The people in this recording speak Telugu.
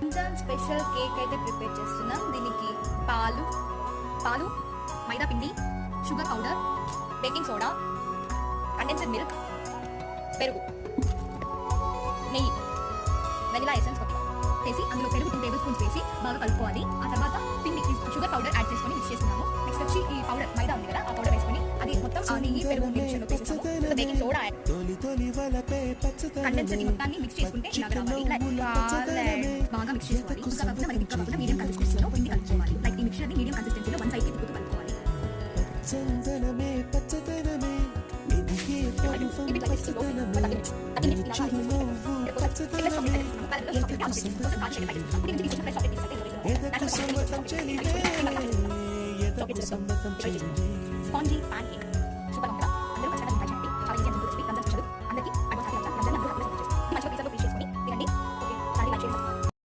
రంజాన్ స్పెషల్ కేక్ అయితే ప్రిపేర్ చేస్తున్నాం. దీనికి పాలు, మైదా పిండి, sugar powder, baking soda, condensed milk, పెరుగు, నెయ్యి, వెనిలా ఎసెన్స్ కొద్దిగా వేసి అందులో పెరుగు 2 టేబుల్ స్పూన్స్ వేసి బాగా కలుపుకోవాలి. ఆ తర్వాత పిండి షుగర్ పౌడర్ యాడ్ చేసుకొని మిక్స్ చేస్తున్నాము. నెక్స్ట్ వచ్చి ఈ పౌడర్ మైదా ఉంది కదా, ఆ పౌడర్ వేసుకొని అది మొత్తం ఆ నెయ్యి పెరుగు మిక్స్లో వేస్తున్నాము. బేకింగ్ సోడా యాడ్, కండెన్స్డ్ ఈ మొత్తాన్ని మిక్స్ చేసుకుంటే ఇలా బాగా మిక్స్ చేసుకోవాలి. ఇంకా కాకుండా మనకి ఇంకా కాకుండా మీడియం కన్సిస్టెన్సీలో పిండి కలుపుకోవాలి. లైక్ ఈ మిక్చర్ని మీడియం కన్సిస్టెన్సీలో 1 సైడ్కి తిప్పుతూ కలుపుకోవాలి. స్పాంజీ ప్యాన్ కేక్ సూపర్ ఉందా?